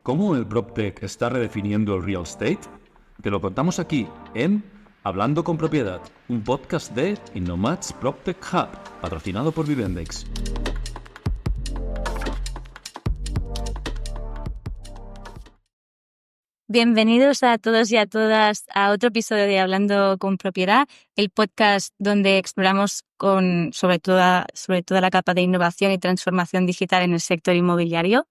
¿Cómo el PropTech está redefiniendo el real estate? Te lo contamos aquí en Hablando con Propiedad, un podcast de Innomat's PropTech Hub, patrocinado por Vivendex. Bienvenidos a todos y a todas a otro episodio de Hablando con Propiedad, el podcast donde exploramos sobre toda la capa de innovación y transformación digital en el sector inmobiliario.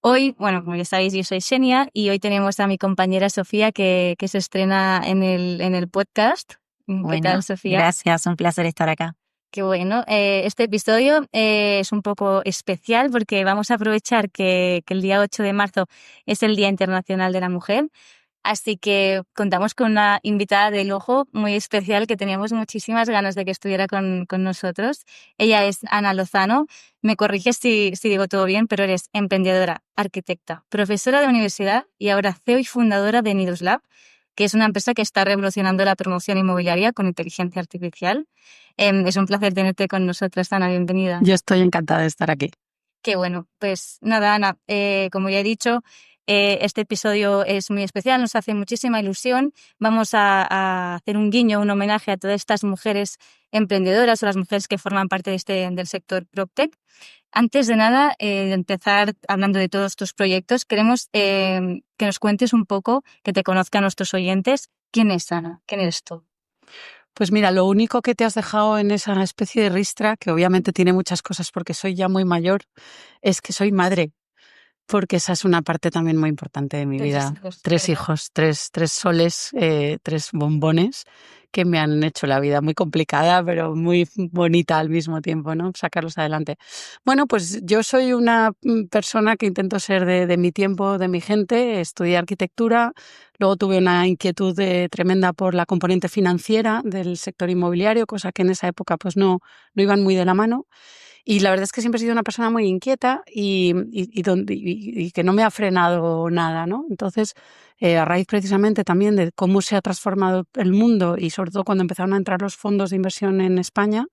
Hoy, como ya sabéis, yo soy Xenia y hoy tenemos a mi compañera Sofía que se estrena en el podcast. ¿Qué tal, Sofía? Gracias, un placer estar acá. Qué bueno. Este episodio es un poco especial porque vamos a aprovechar que el día 8 de marzo es el Día Internacional de la Mujer. Así que contamos con una invitada de lujo muy especial que teníamos muchísimas ganas de que estuviera con nosotros. Ella es Ana Lozano. Me corriges si digo todo bien, pero eres emprendedora, arquitecta, profesora de universidad y ahora CEO y fundadora de Nidus Lab, que es una empresa que está revolucionando la promoción inmobiliaria con inteligencia artificial. Es un placer tenerte con nosotras, Ana, bienvenida. Yo estoy encantada de estar aquí. Qué bueno. Pues nada, Ana, como ya he dicho, este episodio es muy especial, nos hace muchísima ilusión. Vamos a hacer un guiño, un homenaje a todas estas mujeres emprendedoras o las mujeres que forman parte del sector PropTech. Antes de nada, de empezar hablando de todos tus proyectos, queremos que nos cuentes un poco, que te conozcan nuestros oyentes. ¿Quién es Ana? ¿Quién eres tú? Pues mira, lo único que te has dejado en esa especie de ristra, que obviamente tiene muchas cosas porque soy ya muy mayor, es que soy madre, porque esa es una parte también muy importante de mi vida. Tres hijos, tres soles, tres bombones que me han hecho la vida muy complicada, pero muy bonita al mismo tiempo, ¿no? Sacarlos adelante. Bueno, pues yo soy una persona que intento ser de mi tiempo, de mi gente. Estudié arquitectura, luego tuve una inquietud tremenda por la componente financiera del sector inmobiliario, cosa que en esa época pues no iban muy de la mano. Y la verdad es que siempre he sido una persona muy inquieta y que no me ha frenado nada, ¿no? Entonces, a raíz precisamente también de cómo se ha transformado el mundo y sobre todo cuando empezaron a entrar los fondos de inversión en España,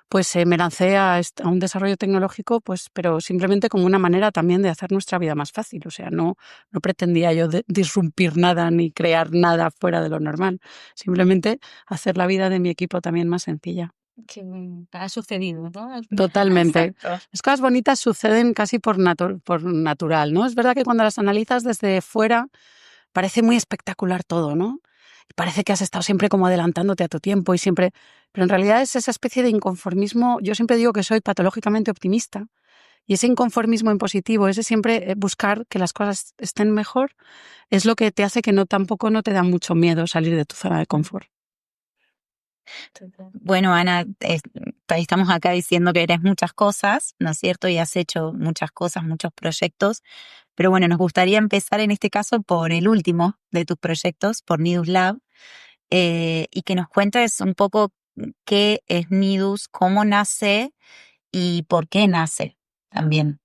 pues me lancé a un desarrollo tecnológico, pues, pero simplemente como una manera también de hacer nuestra vida más fácil. O sea, no pretendía yo disrumpir nada ni crear nada fuera de lo normal. Simplemente hacer la vida de mi equipo también más sencilla. Que ha sucedido, ¿no? Totalmente. Exacto. Las cosas bonitas suceden casi por natural, ¿no? Es verdad que cuando las analizas desde fuera parece muy espectacular todo, ¿no? Y parece que has estado siempre como adelantándote a tu tiempo y siempre... Pero en realidad es esa especie de inconformismo. Yo siempre digo que soy patológicamente optimista y ese inconformismo en positivo, ese siempre buscar que las cosas estén mejor, es lo que te hace que tampoco no te da mucho miedo salir de tu zona de confort. Bueno, Ana, estamos acá diciendo que eres muchas cosas, ¿no es cierto? Y has hecho muchas cosas, muchos proyectos. Pero bueno, nos gustaría empezar en este caso por el último de tus proyectos, por Nidus Lab, y que nos cuentes un poco qué es Nidus, cómo nace y por qué nace también.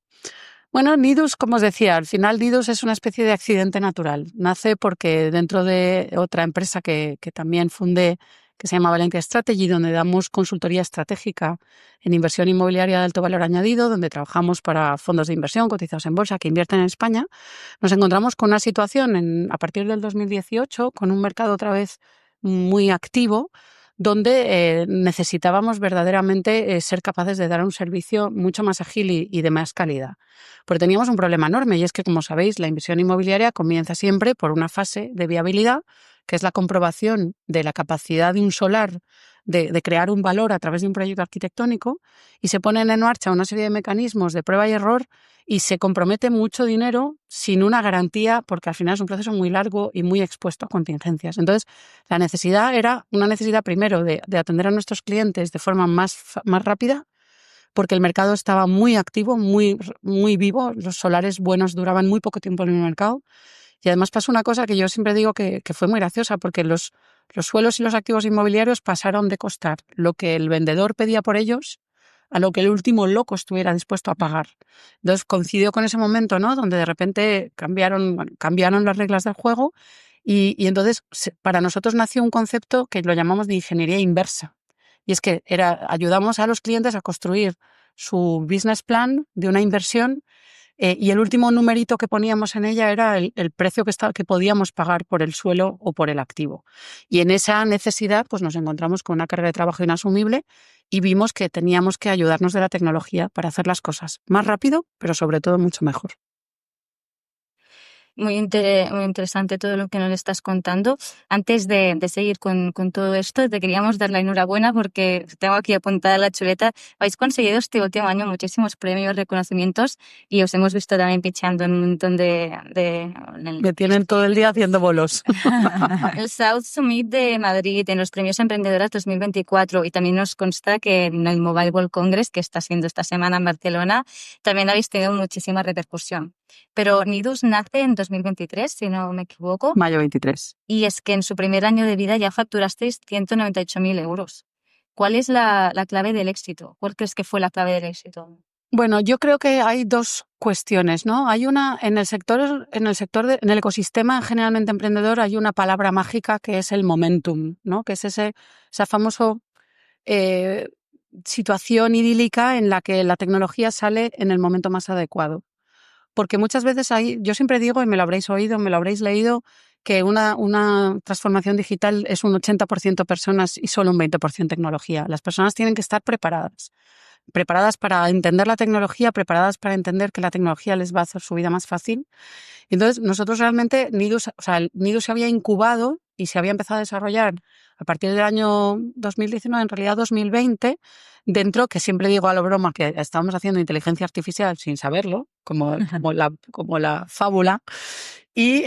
Bueno, Nidus, como os decía, al final Nidus es una especie de accidente natural. Nace porque dentro de otra empresa que también fundé, que se llama Valentia Strategy, donde damos consultoría estratégica en inversión inmobiliaria de alto valor añadido, donde trabajamos para fondos de inversión cotizados en bolsa que invierten en España, nos encontramos con una situación a partir del 2018, con un mercado otra vez muy activo, donde necesitábamos verdaderamente ser capaces de dar un servicio mucho más ágil y de más calidad. Porque teníamos un problema enorme y es que, como sabéis, la inversión inmobiliaria comienza siempre por una fase de viabilidad, que es la comprobación de la capacidad de un solar de crear un valor a través de un proyecto arquitectónico, y se ponen en marcha una serie de mecanismos de prueba y error y se compromete mucho dinero sin una garantía, porque al final es un proceso muy largo y muy expuesto a contingencias. Entonces, la necesidad era una necesidad primero de atender a nuestros clientes de forma más rápida, porque el mercado estaba muy activo, muy vivo. Los solares buenos duraban muy poco tiempo en el mercado. Y además pasó una cosa que yo siempre digo que fue muy graciosa, porque los suelos y los activos inmobiliarios pasaron de costar lo que el vendedor pedía por ellos a lo que el último loco estuviera dispuesto a pagar. Entonces coincidió con ese momento, ¿no?, donde de repente cambiaron las reglas del juego y entonces para nosotros nació un concepto que lo llamamos de ingeniería inversa. Y es que ayudamos a los clientes a construir su business plan de una inversión Y el último numerito que poníamos en ella era el precio que podíamos pagar por el suelo o por el activo. Y en esa necesidad pues nos encontramos con una carga de trabajo inasumible y vimos que teníamos que ayudarnos de la tecnología para hacer las cosas más rápido, pero sobre todo mucho mejor. Muy interesante todo lo que nos estás contando. Antes de seguir con todo esto, te queríamos dar la enhorabuena porque tengo aquí apuntada la chuleta. Habéis conseguido este último año muchísimos premios, reconocimientos y os hemos visto también pichando en un montón Me tienen todo el día haciendo bolos. el South Summit de Madrid, en los premios Emprendedoras 2024, y también nos consta que en el Mobile World Congress, que está siendo esta semana en Barcelona, también habéis tenido muchísima repercusión. Pero Nidus nace en 2023, si no me equivoco. Mayo 23. Y es que en su primer año de vida ya facturasteis 198.000 euros. ¿Cuál es la clave del éxito? ¿Cuál crees que fue la clave del éxito? Bueno, yo creo que hay dos cuestiones, ¿no? Hay una, en el ecosistema generalmente emprendedor hay una palabra mágica que es el momentum, ¿no? Que es esa famosa situación idílica en la que la tecnología sale en el momento más adecuado. Porque muchas veces yo siempre digo, y me lo habréis oído, me lo habréis leído, que una transformación digital es un 80% personas y solo un 20% tecnología. Las personas tienen que estar preparadas para entender la tecnología, preparadas para entender que la tecnología les va a hacer su vida más fácil. Entonces, nosotros realmente, Nidus se había incubado y se había empezado a desarrollar a partir del año 2019, en realidad 2020, dentro, que siempre digo a lo broma que estábamos haciendo inteligencia artificial sin saberlo, como la fábula, y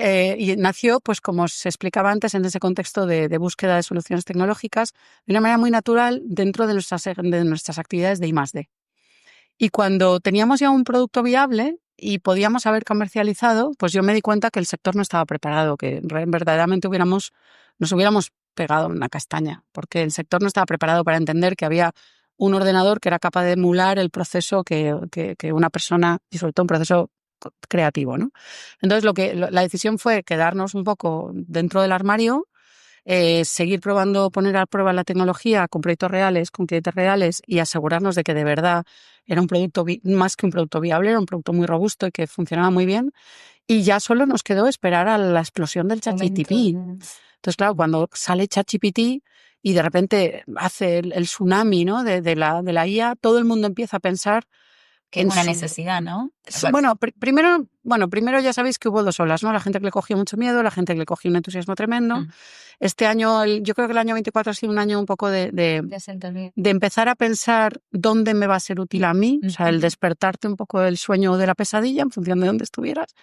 nació, pues como se explicaba antes, en ese contexto de búsqueda de soluciones tecnológicas, de una manera muy natural dentro de nuestras actividades de I+D. Y cuando teníamos ya un producto viable y podíamos haber comercializado, pues yo me di cuenta que el sector no estaba preparado, que verdaderamente nos hubiéramos pegado una castaña, porque el sector no estaba preparado para entender que había un ordenador que era capaz de emular el proceso que una persona, y sobre todo un proceso creativo, ¿no? Entonces la decisión fue quedarnos un poco dentro del armario, seguir probando, poner a prueba la tecnología con proyectos reales, con clientes reales y asegurarnos de que de verdad era un producto más que un producto viable, era un producto muy robusto y que funcionaba muy bien. Y ya solo nos quedó esperar a la explosión del ChatGPT. Entonces, claro, cuando sale ChatGPT y de repente hace el tsunami, ¿no? de la IA, todo el mundo empieza a pensar que es una necesidad, ¿no? Bueno, primero ya sabéis que hubo dos olas, ¿no? La gente que le cogió mucho miedo, la gente que le cogió un entusiasmo tremendo. Este año, yo creo que el año 24 ha sido un año un poco de empezar a pensar dónde me va a ser útil a mí, o sea, el despertarte un poco del sueño o de la pesadilla en función de dónde estuvieras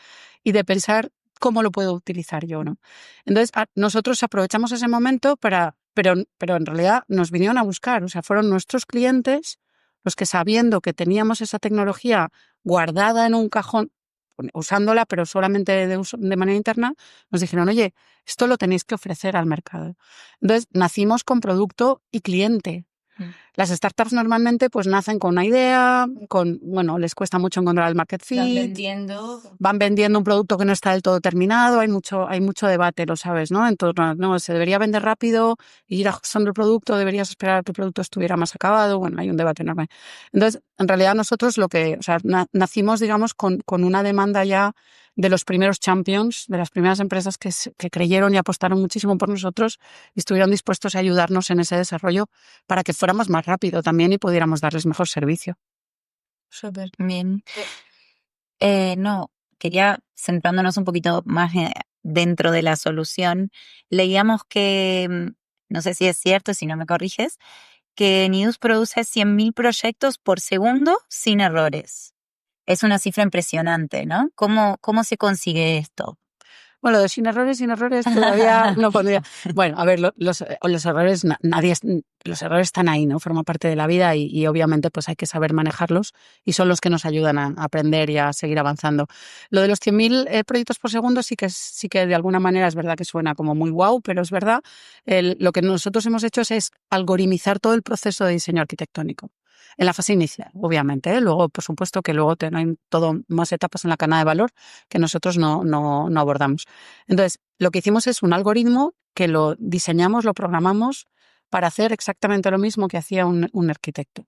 y de pensar cómo lo puedo utilizar yo, ¿no? Entonces, nosotros aprovechamos ese momento pero en realidad nos vinieron a buscar, o sea, fueron nuestros clientes los que, sabiendo que teníamos esa tecnología guardada en un cajón, usándola pero solamente de manera interna, nos dijeron, oye, esto lo tenéis que ofrecer al mercado. Entonces, nacimos con producto y cliente. Las startups normalmente pues nacen con una idea, les cuesta mucho encontrar el market fit. Van vendiendo un producto que no está del todo terminado, hay mucho debate, lo sabes, ¿no? En torno a, no, se debería vender rápido, ir ajustando el producto, deberías esperar a que el producto estuviera más acabado, hay un debate enorme. Entonces, en realidad nosotros nacimos, digamos, con una demanda ya de los primeros champions, de las primeras empresas que creyeron y apostaron muchísimo por nosotros y estuvieron dispuestos a ayudarnos en ese desarrollo para que fuéramos más rápido también y pudiéramos darles mejor servicio. Súper bien. Quería, centrándonos un poquito más dentro de la solución, leíamos que, no sé si es cierto, si no me corriges, que Nidus produce 100.000 proyectos por segundo sin errores. Es una cifra impresionante, ¿no? ¿Cómo se consigue esto? Bueno, de sin errores todavía no pondría. Bueno, a ver, los errores, los errores están ahí, ¿no? Forman parte de la vida y obviamente pues hay que saber manejarlos y son los que nos ayudan a aprender y a seguir avanzando. Lo de los 100.000 proyectos por segundo sí que de alguna manera es verdad que suena como muy guau, pero es verdad. Lo que nosotros hemos hecho es algoritmizar todo el proceso de diseño arquitectónico. En la fase inicial, obviamente, ¿eh? Luego, por supuesto, que luego hay todo más etapas en la cadena de valor que nosotros no abordamos. Entonces, lo que hicimos es un algoritmo que lo diseñamos, lo programamos para hacer exactamente lo mismo que hacía un arquitecto.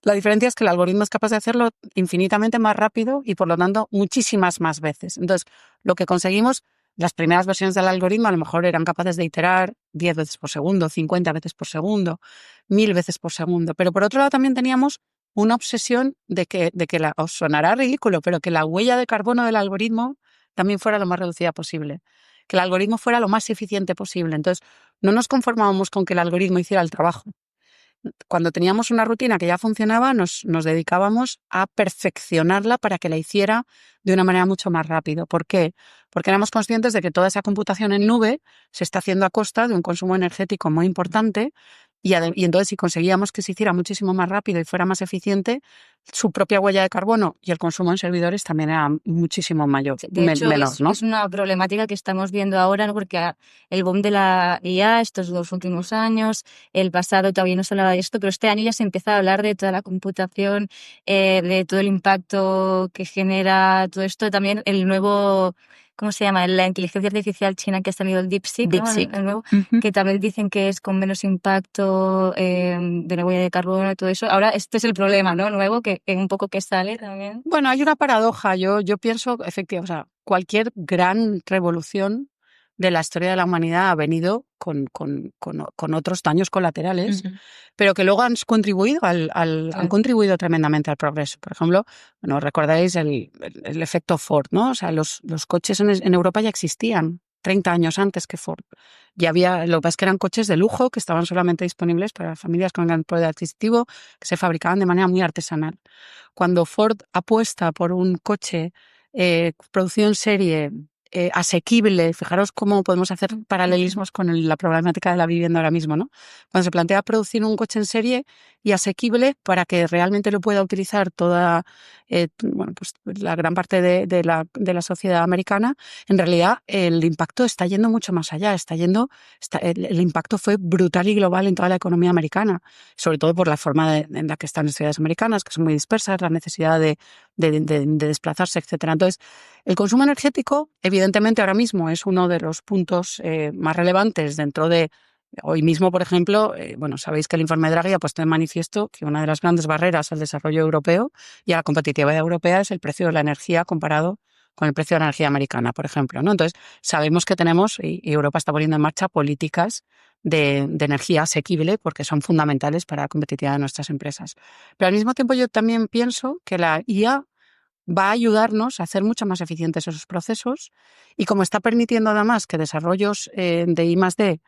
La diferencia es que el algoritmo es capaz de hacerlo infinitamente más rápido y, por lo tanto, muchísimas más veces. Entonces, lo que conseguimos, las primeras versiones del algoritmo a lo mejor eran capaces de iterar 10 veces por segundo, 50 veces por segundo, 1000 veces por segundo. Pero, por otro lado, también teníamos una obsesión de que os sonará ridículo, pero que la huella de carbono del algoritmo también fuera lo más reducida posible, que el algoritmo fuera lo más eficiente posible. Entonces, no nos conformábamos con que el algoritmo hiciera el trabajo. Cuando teníamos una rutina que ya funcionaba, nos dedicábamos a perfeccionarla para que la hiciera de una manera mucho más rápida. ¿Por qué? Porque éramos conscientes de que toda esa computación en nube se está haciendo a costa de un consumo energético muy importante y entonces si conseguíamos que se hiciera muchísimo más rápido y fuera más eficiente, su propia huella de carbono y el consumo en servidores también era muchísimo mayor, De hecho, menor, ¿no? es una problemática que estamos viendo ahora, ¿no? Porque el boom de la IA, estos 2 últimos años, el pasado todavía no se hablaba de esto, pero este año ya se empieza a hablar de toda la computación, de todo el impacto que genera todo esto. También el nuevo, ¿cómo se llama? La inteligencia artificial china que ha salido, el DeepSeek, ¿no? El nuevo, que también dicen que es con menos impacto de la huella de carbono y todo eso. Ahora, este es el problema, ¿no? Nuevo, que un poco que sale también. Bueno, hay una paradoja. Yo pienso, efectivamente, o sea, cualquier gran revolución de la historia de la humanidad ha venido con otros daños colaterales, pero que luego han contribuido han contribuido tremendamente al progreso. Por ejemplo, bueno, recordáis el efecto Ford, ¿no? O sea, los coches en Europa ya existían 30 años antes que Ford. Ya había, lo que pasa es que eran coches de lujo que estaban solamente disponibles para familias con gran poder adquisitivo, que se fabricaban de manera muy artesanal. Cuando Ford apuesta por un coche producido en serie, asequible, fijaros cómo podemos hacer paralelismos con la problemática de la vivienda ahora mismo, ¿no? Cuando se plantea producir un coche en serie y asequible para que realmente lo pueda utilizar toda, pues la gran parte de la sociedad americana, en realidad el impacto está yendo mucho más allá, el impacto fue brutal y global en toda la economía americana, sobre todo por la forma en la que están las ciudades americanas, que son muy dispersas, la necesidad de desplazarse, etcétera. Entonces, el consumo energético, evidentemente, ahora mismo es uno de los puntos más relevantes dentro de. Hoy mismo, por ejemplo, sabéis que el informe Draghi ha puesto de manifiesto que una de las grandes barreras al desarrollo europeo y a la competitividad europea es el precio de la energía comparado con el precio de la energía americana, por ejemplo, ¿no? Entonces, sabemos que tenemos, y Europa está poniendo en marcha políticas de energía asequible porque son fundamentales para la competitividad de nuestras empresas. Pero al mismo tiempo yo también pienso que la IA va a ayudarnos a hacer mucho más eficientes esos procesos y como está permitiendo además que desarrollos de I+D,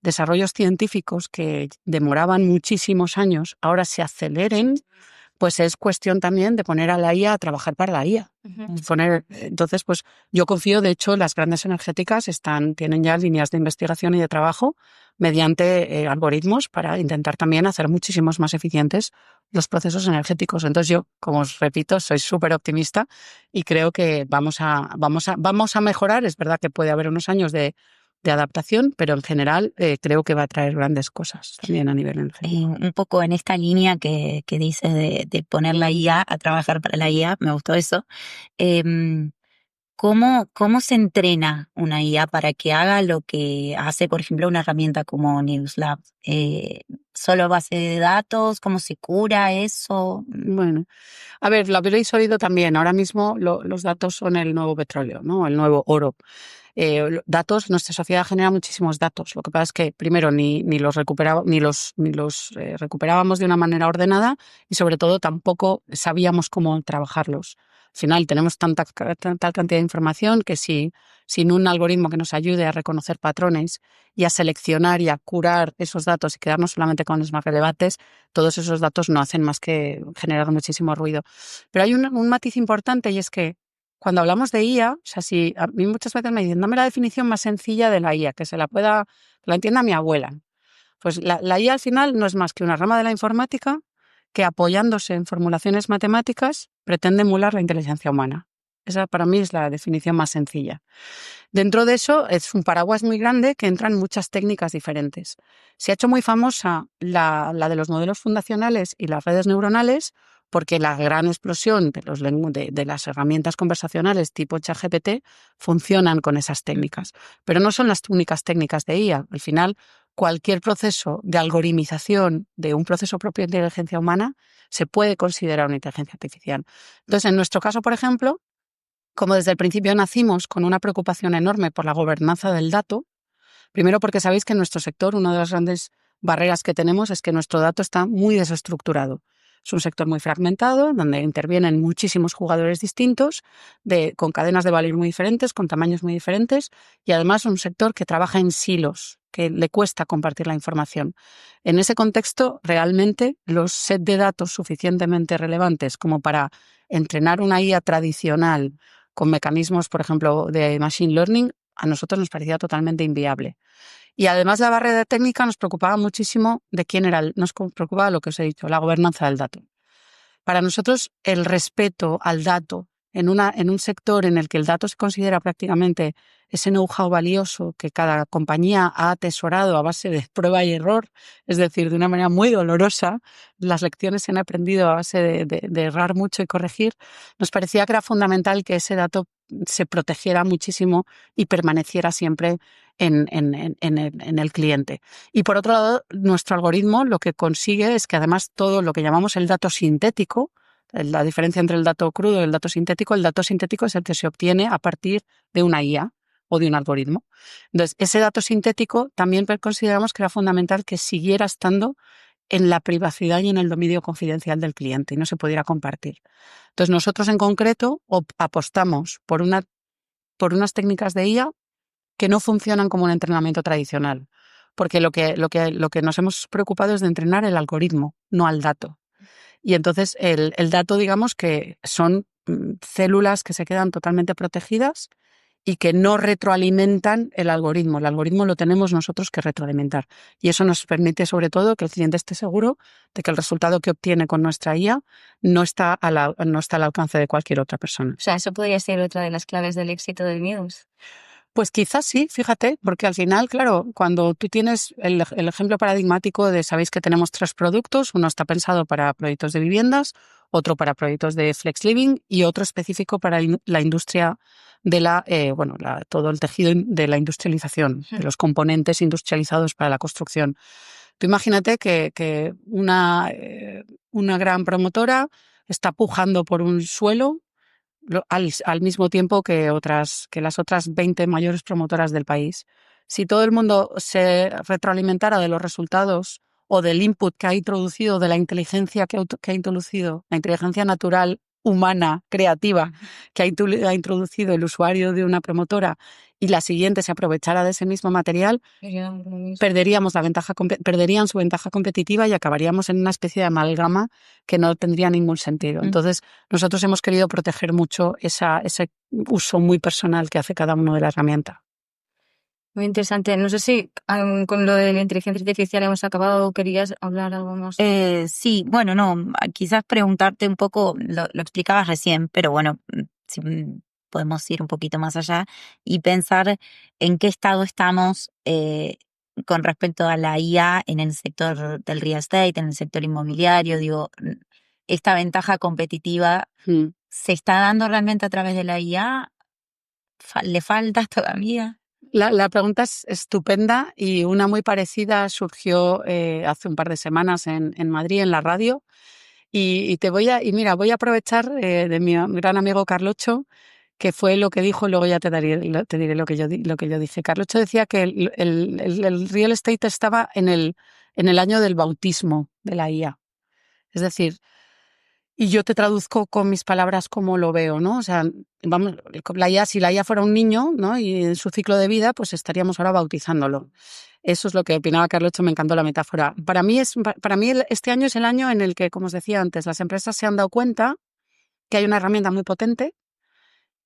desarrollos científicos que demoraban muchísimos años, ahora se aceleren, pues es cuestión también de poner a la IA a trabajar para la IA. Entonces, pues yo confío, de hecho, las grandes energéticas tienen ya líneas de investigación y de trabajo mediante algoritmos para intentar también hacer muchísimos más eficientes los procesos energéticos. Entonces yo, como os repito, soy súper optimista y creo que vamos a mejorar. Es verdad que puede haber unos años de adaptación, pero en general creo que va a traer grandes cosas también a nivel energético. Un poco en esta línea que dices de poner la IA a trabajar para la IA, me gustó eso. ¿Cómo se entrena una IA para que haga lo que hace, por ejemplo, una herramienta como Newslab? ¿Solo base de datos? ¿Cómo se cura eso? Bueno, a ver, lo habréis oído también. Ahora mismo los datos son el nuevo petróleo, ¿no? El nuevo oro. Datos, nuestra sociedad genera muchísimos datos. Lo que pasa es que primero ni los recuperábamos de una manera ordenada y sobre todo tampoco sabíamos cómo trabajarlos. Al final tenemos tanta cantidad de información que sin un algoritmo que nos ayude a reconocer patrones y a seleccionar y a curar esos datos y quedarnos solamente con los más relevantes, todos esos datos no hacen más que generar muchísimo ruido. Pero hay un matiz importante y es que cuando hablamos de IA, o sea, si a mí muchas veces me dicen, dame la definición más sencilla de la IA, que la entienda mi abuela. Pues la IA al final no es más que una rama de la informática que apoyándose en formulaciones matemáticas pretende emular la inteligencia humana. Esa para mí es la definición más sencilla. Dentro de eso es un paraguas muy grande que entran muchas técnicas diferentes. Se ha hecho muy famosa la de los modelos fundacionales y las redes neuronales porque la gran explosión de las herramientas conversacionales tipo ChatGPT funcionan con esas técnicas. Pero no son las únicas técnicas de IA. Al final, cualquier proceso de algoritmización de un proceso propio de inteligencia humana se puede considerar una inteligencia artificial. Entonces, en nuestro caso, por ejemplo, como desde el principio nacimos con una preocupación enorme por la gobernanza del dato, primero porque sabéis que en nuestro sector una de las grandes barreras que tenemos es que nuestro dato está muy desestructurado. Es un sector muy fragmentado, donde intervienen muchísimos jugadores distintos, con cadenas de valor muy diferentes, con tamaños muy diferentes, y además un sector que trabaja en silos, que le cuesta compartir la información. En ese contexto, realmente los sets de datos suficientemente relevantes como para entrenar una IA tradicional con mecanismos, por ejemplo, de machine learning, a nosotros nos parecía totalmente inviable. Y además la barrera técnica nos preocupaba muchísimo de quién era, nos preocupaba lo que os he dicho, la gobernanza del dato. Para nosotros el respeto al dato en un sector en el que el dato se considera prácticamente ese know-how valioso que cada compañía ha atesorado a base de prueba y error, es decir, de una manera muy dolorosa, las lecciones se han aprendido a base de errar mucho y corregir, nos parecía que era fundamental que ese dato se protegiera muchísimo y permaneciera siempre en el cliente. Y por otro lado, nuestro algoritmo lo que consigue es que además todo lo que llamamos el dato sintético, la diferencia entre el dato crudo y el dato sintético es el que se obtiene a partir de una IA o de un algoritmo. Entonces, ese dato sintético también consideramos que era fundamental que siguiera estando en la privacidad y en el dominio confidencial del cliente y no se pudiera compartir. Entonces, nosotros en concreto apostamos por unas técnicas de IA que no funcionan como un entrenamiento tradicional, porque lo que nos hemos preocupado es de entrenar el algoritmo, no al dato. Y entonces el dato, digamos que son células que se quedan totalmente protegidas y que no retroalimentan el algoritmo. El algoritmo lo tenemos nosotros que retroalimentar. Y eso nos permite, sobre todo, que el cliente esté seguro de que el resultado que obtiene con nuestra IA no está al alcance de cualquier otra persona. O sea, eso podría ser otra de las claves del éxito de Nidus. Pues quizás sí, fíjate, porque al final, claro, cuando tú tienes el ejemplo paradigmático de, sabéis que tenemos 3 productos, uno está pensado para proyectos de viviendas, otro para proyectos de flex living y otro específico para la industria de todo el tejido de la industrialización, de los componentes industrializados para la construcción. Tú imagínate que una gran promotora está pujando por un suelo al mismo tiempo que las otras 20 mayores promotoras del país. Si todo el mundo se retroalimentara de los resultados o del input que ha introducido, de la inteligencia que ha introducido, la inteligencia natural, humana, creativa, que ha introducido el usuario de una promotora, y la siguiente se aprovechara de ese mismo material, perderían su ventaja competitiva y acabaríamos en una especie de amalgama que no tendría ningún sentido. Entonces, nosotros hemos querido proteger mucho ese uso muy personal que hace cada uno de la herramienta. Muy interesante. No sé si con lo de la inteligencia artificial hemos acabado o querías hablar algo más. Sí, bueno, no, quizás preguntarte un poco, lo explicabas recién, pero bueno, si podemos ir un poquito más allá y pensar en qué estado estamos con respecto a la IA en el sector del real estate, en el sector inmobiliario. Digo, esta ventaja competitiva ¿se está dando realmente a través de la IA? ¿Le falta todavía? La pregunta es estupenda y una muy parecida surgió hace un par de semanas en Madrid, en la radio. Y voy a aprovechar de mi gran amigo Carlocho, que fue lo que dijo, luego ya te diré lo que yo dije. Carlocho decía que el real estate estaba en el año del bautismo de la IA. Es decir, y yo te traduzco con mis palabras como lo veo, ¿no? O sea, vamos, si la IA fuera un niño, ¿no? Y en su ciclo de vida, pues estaríamos ahora bautizándolo. Eso es lo que opinaba Carlocho, me encantó la metáfora. Para mí este año es el año en el que, como os decía antes, las empresas se han dado cuenta que hay una herramienta muy potente,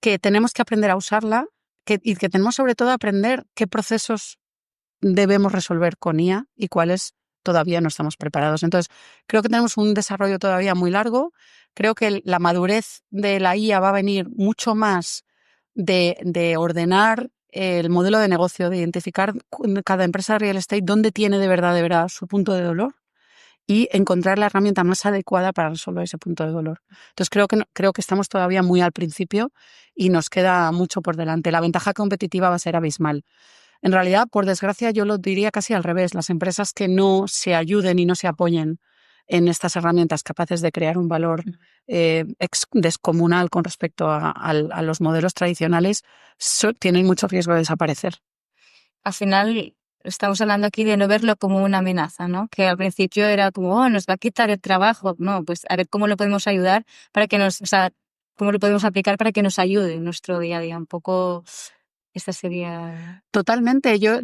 que tenemos que aprender a usarla y que tenemos sobre todo a aprender qué procesos debemos resolver con IA y cuáles todavía no estamos preparados. Entonces, creo que tenemos un desarrollo todavía muy largo. Creo que la madurez de la IA va a venir mucho más de ordenar el modelo de negocio, de identificar cada empresa de real estate dónde tiene de verdad su punto de dolor y encontrar la herramienta más adecuada para resolver ese punto de dolor. Entonces, creo que estamos todavía muy al principio y nos queda mucho por delante. La ventaja competitiva va a ser abismal. En realidad, por desgracia, yo lo diría casi al revés. Las empresas que no se ayuden y no se apoyen en estas herramientas capaces de crear un valor descomunal con respecto a los modelos tradicionales tienen mucho riesgo de desaparecer. Al final estamos hablando aquí de no verlo como una amenaza, ¿no? Que al principio era como, oh, nos va a quitar el trabajo. No, pues a ver cómo lo podemos ayudar para que nos, o sea, cómo lo podemos aplicar para que nos ayude en nuestro día a día. Un poco, esta sería... Totalmente. Yo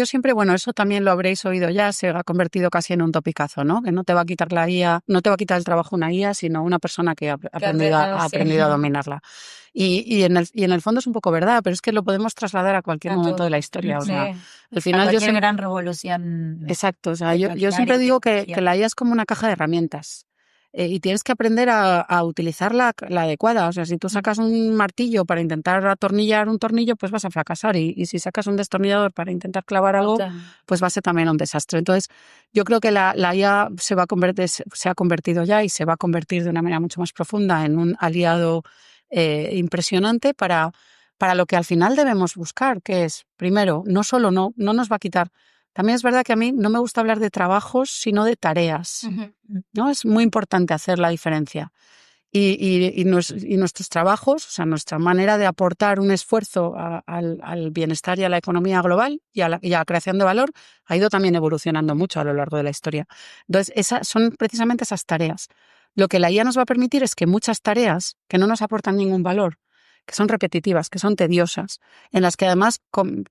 siempre, bueno, eso también lo habréis oído ya, se ha convertido casi en un topicazo, ¿no? Que no te va a quitar la IA, no te va a quitar el trabajo una IA, sino una persona que ha aprendido a dominarla. Y en el fondo es un poco verdad, pero es que lo podemos trasladar a cualquier momento de la historia. O sea, al final yo siempre... gran revolución. Exacto. O sea, yo siempre digo que la IA es como una caja de herramientas. Y tienes que aprender a utilizar la adecuada. O sea, si tú sacas un martillo para intentar atornillar un tornillo, pues vas a fracasar. Y si sacas un destornillador para intentar clavar algo, pues va a ser también un desastre. Entonces, yo creo que la IA se ha convertido ya y se va a convertir de una manera mucho más profunda en un aliado impresionante para lo que al final debemos buscar, que es, primero, no solo no nos va a quitar. También es verdad que a mí no me gusta hablar de trabajos, sino de tareas, ¿no? Es muy importante hacer la diferencia. Y nuestros trabajos, o sea, nuestra manera de aportar un esfuerzo al bienestar y a la economía global y a la creación de valor ha ido también evolucionando mucho a lo largo de la historia. Entonces, son precisamente esas tareas. Lo que la IA nos va a permitir es que muchas tareas que no nos aportan ningún valor, que son repetitivas, que son tediosas, en las que además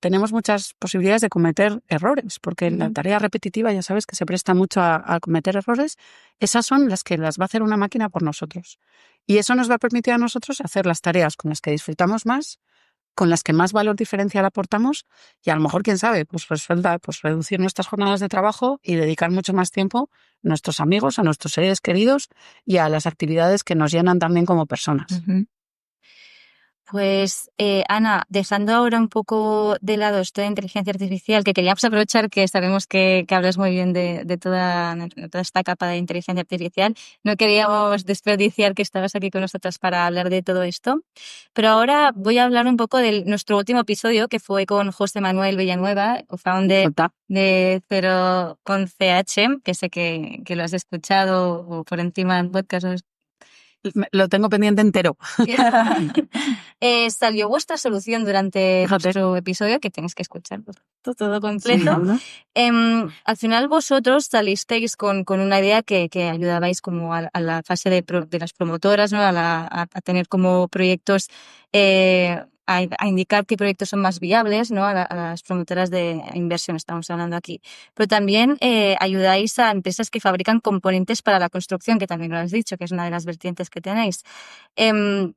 tenemos muchas posibilidades de cometer errores, porque la tarea repetitiva ya sabes que se presta mucho a cometer errores, esas son las que las va a hacer una máquina por nosotros. Y eso nos va a permitir a nosotros hacer las tareas con las que disfrutamos más, con las que más valor diferencial aportamos y a lo mejor, quién sabe, pues reducir nuestras jornadas de trabajo y dedicar mucho más tiempo a nuestros amigos, a nuestros seres queridos y a las actividades que nos llenan también como personas. Pues, Ana, dejando ahora un poco de lado esto de inteligencia artificial, que queríamos aprovechar que sabemos que hablas muy bien de toda esta capa de inteligencia artificial, no queríamos desperdiciar que estabas aquí con nosotras para hablar de todo esto, pero ahora voy a hablar un poco de nuestro último episodio, que fue con José Manuel Villanueva, founder de Cero con CH, que sé que lo has escuchado o por encima en podcast. Lo tengo pendiente entero. Salió vuestra solución durante nuestro episodio, que tenéis que escuchar todo completo. Sí, al final vosotros salisteis con una idea que ayudabais como a la fase de las promotoras, ¿no? a tener como proyectos, a indicar qué proyectos son más viables, ¿no? A las promotoras de inversión estamos hablando aquí. Pero también ayudáis a empresas que fabrican componentes para la construcción, que también lo has dicho, que es una de las vertientes que tenéis.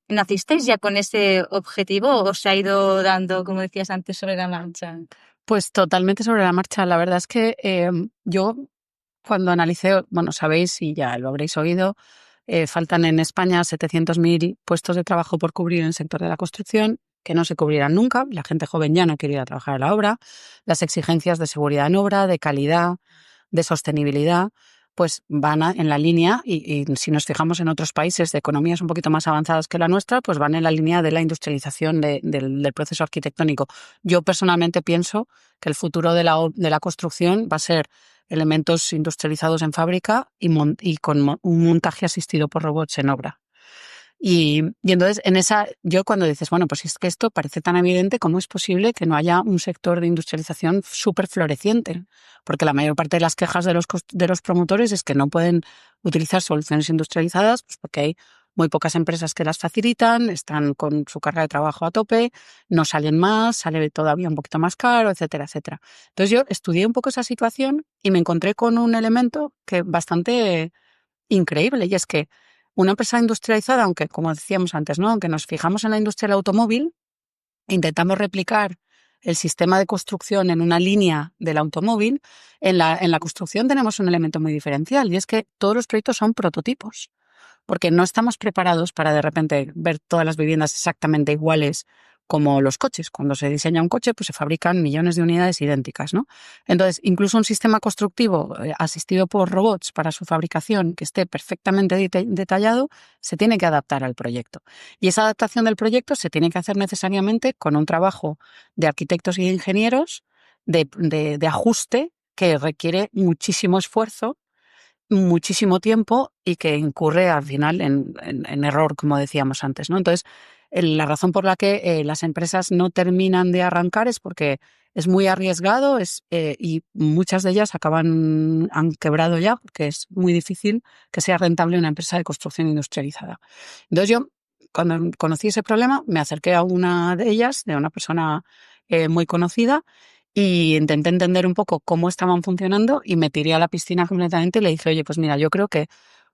¿Nacisteis ya con ese objetivo o os ha ido dando, como decías antes, sobre la marcha? Pues totalmente sobre la marcha. La verdad es que yo cuando analicé, bueno, sabéis y ya lo habréis oído, faltan en España 700.000 puestos de trabajo por cubrir en el sector de la construcción, que no se cubrirán nunca. La gente joven ya no quiere ir a trabajar a la obra. Las exigencias de seguridad en obra, de calidad, de sostenibilidad, pues van en la línea y si nos fijamos en otros países de economías un poquito más avanzadas que la nuestra, pues van en la línea de la industrialización del proceso arquitectónico. Yo personalmente pienso que el futuro de la construcción va a ser elementos industrializados en fábrica y con un montaje asistido por robots en obra. Y entonces, yo cuando dices, bueno, pues es que esto parece tan evidente, ¿cómo es posible que no haya un sector de industrialización súper floreciente? Porque la mayor parte de las quejas de los promotores es que no pueden utilizar soluciones industrializadas, pues porque hay muy pocas empresas que las facilitan, están con su carga de trabajo a tope, no salen más, sale todavía un poquito más caro, etcétera, etcétera. Entonces yo estudié un poco esa situación y me encontré con un elemento que bastante increíble, y es que una empresa industrializada, aunque como decíamos antes, ¿no? Aunque nos fijamos en la industria del automóvil, intentamos replicar el sistema de construcción en una línea del automóvil, en la construcción tenemos un elemento muy diferencial y es que todos los proyectos son prototipos, porque no estamos preparados para de repente ver todas las viviendas exactamente iguales como los coches. Cuando se diseña un coche, pues se fabrican millones de unidades idénticas, ¿no? Entonces, incluso un sistema constructivo asistido por robots para su fabricación que esté perfectamente detallado, se tiene que adaptar al proyecto. Y esa adaptación del proyecto se tiene que hacer necesariamente con un trabajo de arquitectos y de ingenieros de ajuste que requiere muchísimo esfuerzo, muchísimo tiempo y que incurre al final en error, como decíamos antes, ¿no? Entonces, la razón por la que las empresas no terminan de arrancar es porque es muy arriesgado y muchas de ellas han quebrado ya porque es muy difícil que sea rentable una empresa de construcción industrializada. Entonces yo, cuando conocí ese problema, me acerqué a una de ellas, de una persona muy conocida, y intenté entender un poco cómo estaban funcionando y me tiré a la piscina completamente y le dije, oye, pues mira, yo creo que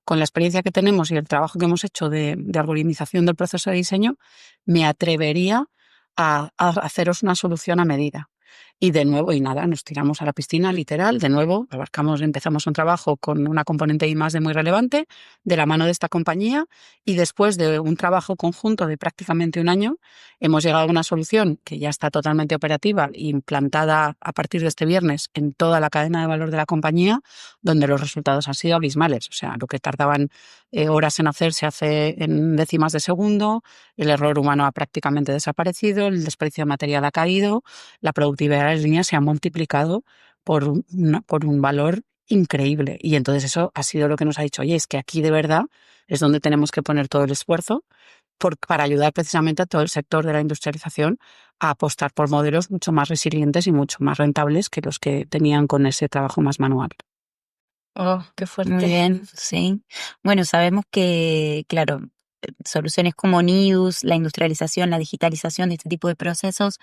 con la experiencia que tenemos y el trabajo que hemos hecho de algoritmización del proceso de diseño, me atrevería a haceros una solución a medida. Y de nuevo, y nada, nos tiramos a la piscina, literal, de nuevo, empezamos un trabajo con una componente I+D muy relevante, de la mano de esta compañía, y después de un trabajo conjunto de prácticamente un año, hemos llegado a una solución que ya está totalmente operativa e implantada a partir de este viernes en toda la cadena de valor de la compañía, donde los resultados han sido abismales. O sea, lo que tardaban horas en hacer se hace en décimas de segundo, el error humano ha prácticamente desaparecido, el desperdicio de material ha caído, la productividad de las líneas se ha multiplicado por un valor increíble. Y entonces eso ha sido lo que nos ha dicho, oye, es que aquí de verdad es donde tenemos que poner todo el esfuerzo para ayudar precisamente a todo el sector de la industrialización a apostar por modelos mucho más resilientes y mucho más rentables que los que tenían con ese trabajo más manual. Oh, qué fuerte. Muy bien, sí. Bueno, sabemos que, claro, soluciones como Nidus, la industrialización, la digitalización de este tipo de procesos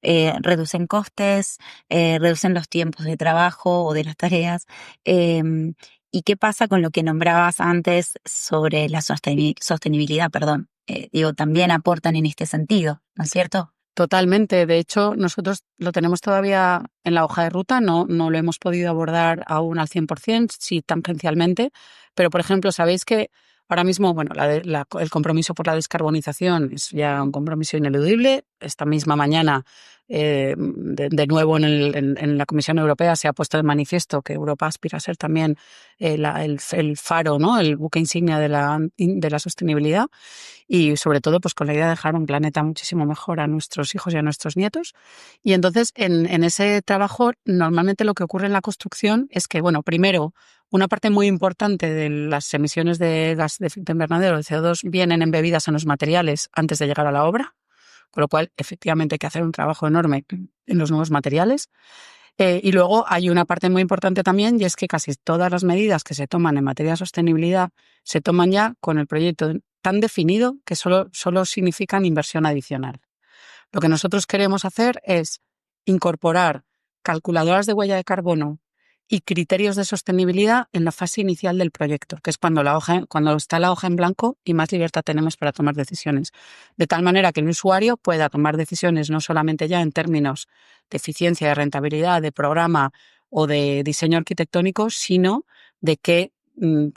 reducen costes, reducen los tiempos de trabajo o de las tareas. ¿Y qué pasa con lo que nombrabas antes sobre la sostenibilidad? Perdón. Digo, también aportan en este sentido, ¿no es cierto? Totalmente. De hecho, nosotros lo tenemos todavía en la hoja de ruta, no lo hemos podido abordar aún al 100%, sí tangencialmente, pero por ejemplo, sabéis que ahora mismo, bueno, el compromiso por la descarbonización es ya un compromiso ineludible. Esta misma mañana, de nuevo en la Comisión Europea se ha puesto de manifiesto que Europa aspira a ser también el faro, ¿no? El buque insignia de la sostenibilidad. Y sobre todo pues con la idea de dejar un planeta muchísimo mejor a nuestros hijos y a nuestros nietos. Y entonces en ese trabajo normalmente lo que ocurre en la construcción es que, bueno, primero, una parte muy importante de las emisiones de gas de efecto invernadero, de CO2, vienen embebidas en los materiales antes de llegar a la obra, con lo cual efectivamente hay que hacer un trabajo enorme en los nuevos materiales. Y luego hay una parte muy importante también, y es que casi todas las medidas que se toman en materia de sostenibilidad se toman ya con el proyecto tan definido que solo significan inversión adicional. Lo que nosotros queremos hacer es incorporar calculadoras de huella de carbono y criterios de sostenibilidad en la fase inicial del proyecto, que es cuando está la hoja en blanco y más libertad tenemos para tomar decisiones. De tal manera que el usuario pueda tomar decisiones no solamente ya en términos de eficiencia, de rentabilidad, de programa o de diseño arquitectónico, sino de qué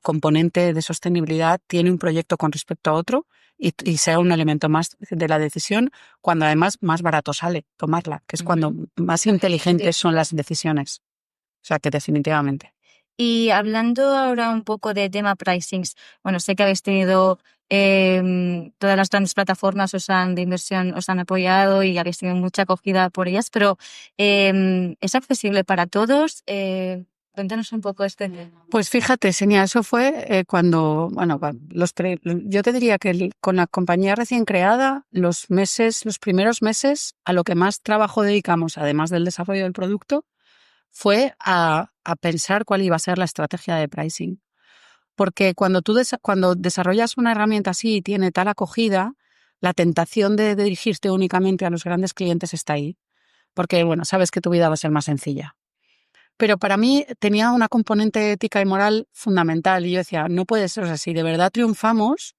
componente de sostenibilidad tiene un proyecto con respecto a otro y sea un elemento más de la decisión, cuando además más barato sale tomarla, que es cuando más inteligentes son las decisiones. O sea que definitivamente. Y hablando ahora un poco de tema pricings, bueno, sé que habéis tenido todas las grandes plataformas de inversión os han apoyado y habéis tenido mucha acogida por ellas, pero ¿es accesible para todos? Cuéntanos un poco este tema. Pues fíjate, Senia, eso fue cuando, bueno, yo te diría que con la compañía recién creada, los primeros meses, a lo que más trabajo dedicamos, además del desarrollo del producto, fue a pensar cuál iba a ser la estrategia de pricing. Porque cuando desarrollas una herramienta así y tiene tal acogida, la tentación de dirigirte únicamente a los grandes clientes está ahí. Porque, bueno, sabes que tu vida va a ser más sencilla. Pero para mí tenía una componente ética y moral fundamental. Y yo decía, no puede ser, o sea, si de verdad triunfamos,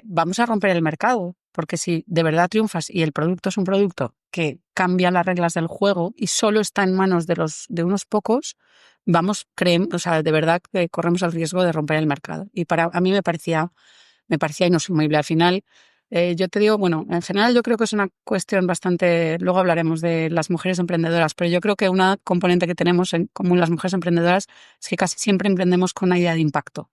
vamos a romper el mercado. Porque si de verdad triunfas y el producto es un producto que cambia las reglas del juego y solo está en manos de unos pocos, o sea, de verdad que corremos el riesgo de romper el mercado. Y a mí me parecía inasumible. Al final, Yo te digo, bueno, en general yo creo que es una cuestión bastante, luego hablaremos de las mujeres emprendedoras, pero yo creo que una componente que tenemos en común las mujeres emprendedoras es que casi siempre emprendemos con una idea de impacto.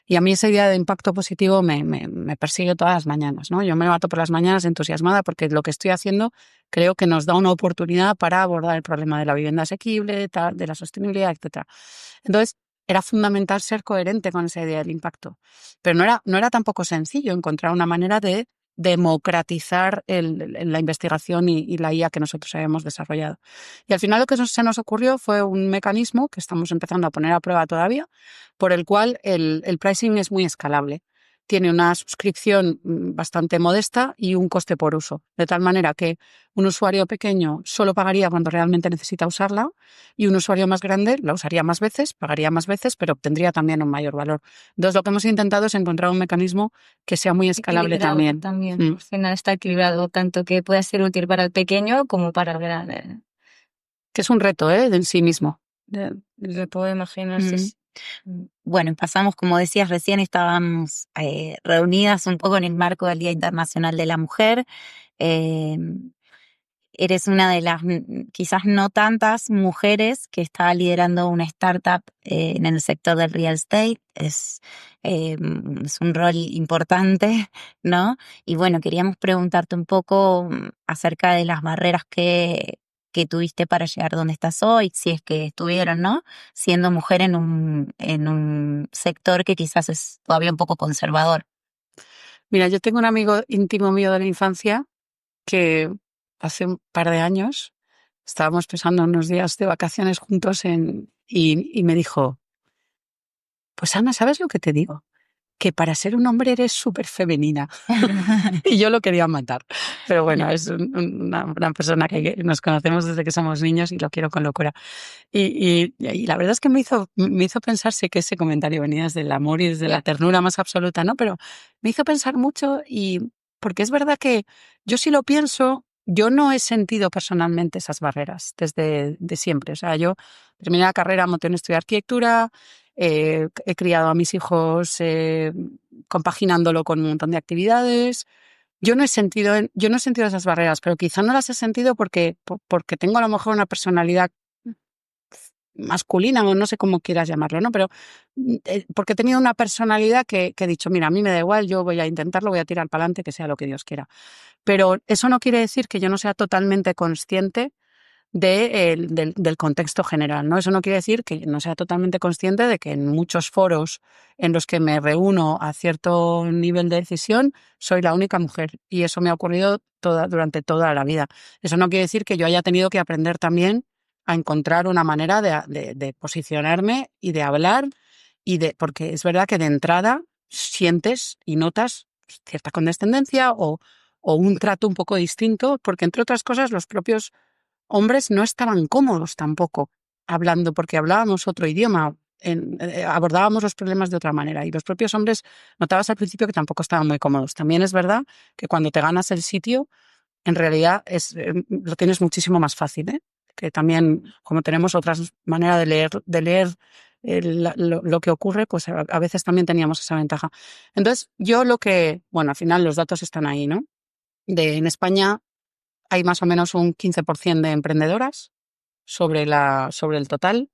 Y a mí esa idea de impacto positivo me persigue todas las mañanas, ¿no? Yo me levanto por las mañanas entusiasmada porque lo que estoy haciendo creo que nos da una oportunidad para abordar el problema de la vivienda asequible, de la sostenibilidad, etcétera. Entonces, era fundamental ser coherente con esa idea del impacto. Pero no era tampoco sencillo encontrar una manera de democratizar la investigación y la IA que nosotros habíamos desarrollado. Y al final lo que se nos ocurrió fue un mecanismo que estamos empezando a poner a prueba todavía, por el cual el pricing es muy escalable. Tiene una suscripción bastante modesta y un coste por uso, de tal manera que un usuario pequeño solo pagaría cuando realmente necesita usarla y un usuario más grande la usaría más veces, pagaría más veces, pero obtendría también un mayor valor. Entonces, lo que hemos intentado es encontrar un mecanismo que sea muy escalable también. Al final está equilibrado, tanto que pueda ser útil para el pequeño como para el grande. Que es un reto, en sí mismo. Lo puedo imaginar, sí. Bueno, pasamos, como decías recién, estábamos reunidas un poco en el marco del Día Internacional de la Mujer. Eres una de las quizás no tantas mujeres que está liderando una startup en el sector del real estate. Es un rol importante, ¿no? Y bueno, queríamos preguntarte un poco acerca de las barreras que tuviste para llegar donde estás hoy, si es que estuvieron, ¿no? Siendo mujer en un sector que quizás es todavía un poco conservador. Mira, yo tengo un amigo íntimo mío de la infancia que hace un par de años estábamos pasando unos días de vacaciones juntos y me dijo, pues Ana, ¿sabes lo que te digo? Que para ser un hombre eres súper femenina. Y yo lo quería matar. Pero bueno, es una persona que nos conocemos desde que somos niños y lo quiero con locura. Y la verdad es que me hizo pensar, sé que ese comentario venía desde el amor y desde la ternura más absoluta, ¿no? Pero me hizo pensar mucho porque es verdad que yo sí lo pienso, yo no he sentido personalmente esas barreras desde de siempre. O sea, yo terminé la carrera, monté un estudio de arquitectura, he criado a mis hijos compaginándolo con un montón de actividades. Yo no he sentido esas barreras, pero quizá no las he sentido porque tengo a lo mejor una personalidad masculina o no sé cómo quieras llamarlo, ¿no? Pero porque he tenido una personalidad que he dicho, mira, a mí me da igual, yo voy a intentarlo, voy a tirar para adelante, que sea lo que Dios quiera. Pero eso no quiere decir que yo no sea totalmente consciente del contexto general, ¿no? Eso no quiere decir que no sea totalmente consciente de que en muchos foros en los que me reúno a cierto nivel de decisión soy la única mujer y eso me ha ocurrido durante toda la vida. Eso no quiere decir que yo haya tenido que aprender también a encontrar una manera de posicionarme y de hablar porque es verdad que de entrada sientes y notas cierta condescendencia o un trato un poco distinto, porque entre otras cosas los propios hombres no estaban cómodos tampoco hablando, porque hablábamos otro idioma, abordábamos los problemas de otra manera y los propios hombres notabas al principio que tampoco estaban muy cómodos. También es verdad que cuando te ganas el sitio, en realidad lo tienes muchísimo más fácil, ¿eh? Que también, como tenemos otras maneras de leer lo que ocurre, pues a veces también teníamos esa ventaja. Entonces, bueno, al final los datos están ahí, ¿no? En España hay más o menos un 15% de emprendedoras sobre el total.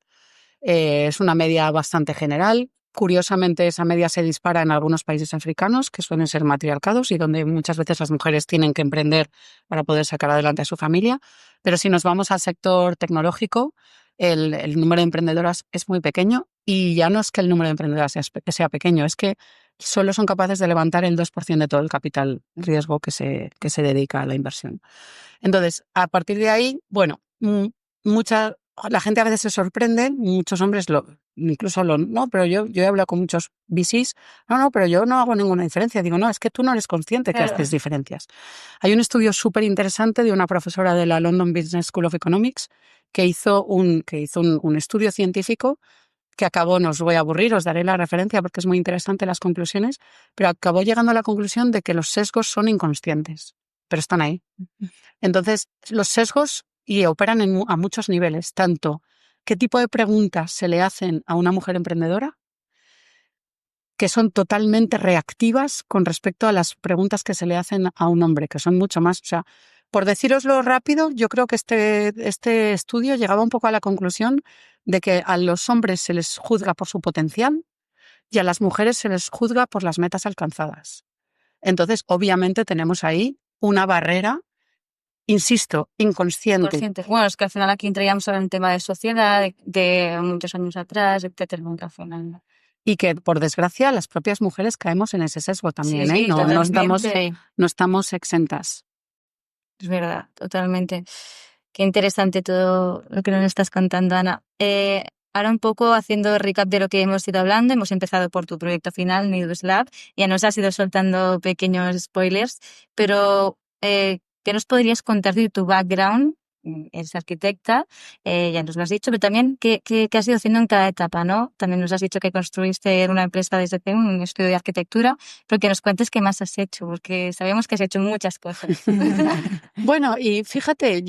Es una media bastante general. Curiosamente, esa media se dispara en algunos países africanos que suelen ser matriarcados y donde muchas veces las mujeres tienen que emprender para poder sacar adelante a su familia. Pero si nos vamos al sector tecnológico, el número de emprendedoras es muy pequeño y ya no es que el número de emprendedoras sea pequeño, es que solo son capaces de levantar el 2% de todo el capital riesgo que se dedica a la inversión. Entonces, a partir de ahí, bueno, la gente a veces se sorprende, muchos hombres no, pero yo he hablado con muchos VCs, no, pero yo no hago ninguna diferencia. Digo, no, es que tú no eres consciente que haces diferencias. Hay un estudio súper interesante de una profesora de la London Business School of Economics que hizo un estudio científico que acabó, no os voy a aburrir, os daré la referencia porque es muy interesante las conclusiones, pero acabó llegando a la conclusión de que los sesgos son inconscientes, pero están ahí. Entonces, los sesgos operan a muchos niveles, tanto qué tipo de preguntas se le hacen a una mujer emprendedora, que son totalmente reactivas con respecto a las preguntas que se le hacen a un hombre, que son mucho más. O sea, por decíroslo rápido, yo creo que este estudio llegaba un poco a la conclusión de que a los hombres se les juzga por su potencial y a las mujeres se les juzga por las metas alcanzadas. Entonces, obviamente tenemos ahí una barrera, insisto, inconsciente. Consciente. Bueno, es que al final aquí entraríamos en el tema de sociedad, de muchos años atrás, etcétera, que al final. Y que, por desgracia, las propias mujeres caemos en ese sesgo también, Sí, ¿eh? sí, No totalmente. estamos exentas. Es verdad, totalmente. Qué interesante todo lo que nos estás contando, Ana. Ahora un poco haciendo recap de lo que hemos ido hablando, hemos empezado por tu proyecto final, Nidus Lab, ya nos has ido soltando pequeños spoilers, pero ¿qué nos podrías contar de tu background? Eres arquitecta, ya nos lo has dicho, pero también qué has ido haciendo en cada etapa, ¿no? También nos has dicho que construiste una empresa desde cero, un estudio de arquitectura, pero que nos cuentes qué más has hecho, porque sabemos que has hecho muchas cosas. Bueno, y fíjate,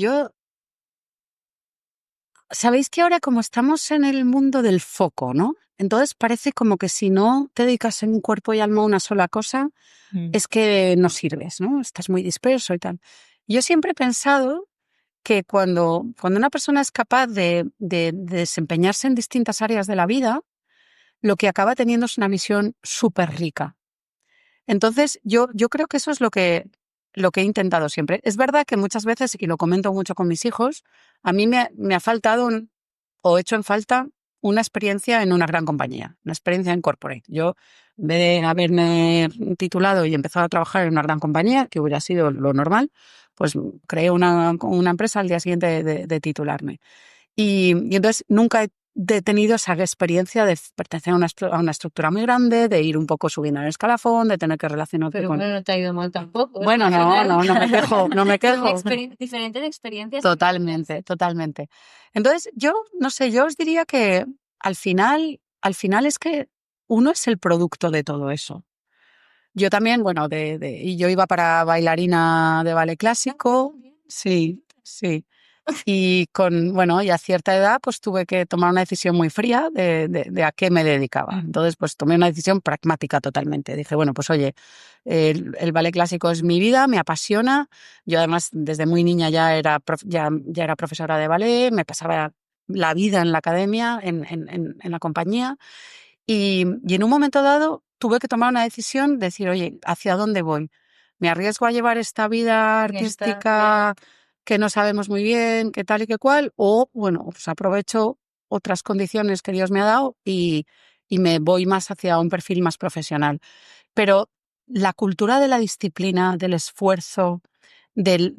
sabéis que ahora como estamos en el mundo del foco, ¿no? Entonces parece como que si no te dedicas en cuerpo y alma a una sola cosa, es que no sirves, ¿no? Estás muy disperso y tal. Yo siempre he pensado que cuando una persona es capaz de desempeñarse en distintas áreas de la vida, lo que acaba teniendo es una visión súper rica. Entonces, yo creo que eso es lo que he intentado siempre. Es verdad que muchas veces, y lo comento mucho con mis hijos, a mí me ha faltado o hecho en falta una experiencia en una gran compañía, una experiencia en corporate. Yo, en vez de haberme titulado y empezado a trabajar en una gran compañía, que hubiera sido lo normal, pues creé una empresa al día siguiente de titularme. Y entonces nunca he tenido esa experiencia de pertenecer a una estructura muy grande, de ir un poco subiendo en el escalafón, de tener que relacionarte Pero con... bueno, no te ha ido mal tampoco. Bueno, no me quejo, no me quejo. Diferentes experiencias. Totalmente. Entonces, yo, no sé, yo os diría que al final es que uno es el producto de todo eso. Yo también, bueno, y yo iba para bailarina de ballet clásico, sí. Y y a cierta edad, pues tuve que tomar una decisión muy fría de a qué me dedicaba. Entonces, pues tomé una decisión pragmática totalmente. Dije, bueno, pues oye, el ballet clásico es mi vida, me apasiona. Yo además, desde muy niña ya era profesora de ballet, me pasaba la vida en la academia, en la compañía. Y en un momento dado tuve que tomar una decisión, decir, oye, ¿hacia dónde voy? ¿Me arriesgo a llevar esta vida artística que no sabemos muy bien, qué tal y qué cual? O, bueno, pues aprovecho otras condiciones que Dios me ha dado y me voy más hacia un perfil más profesional. Pero la cultura de la disciplina, del esfuerzo, del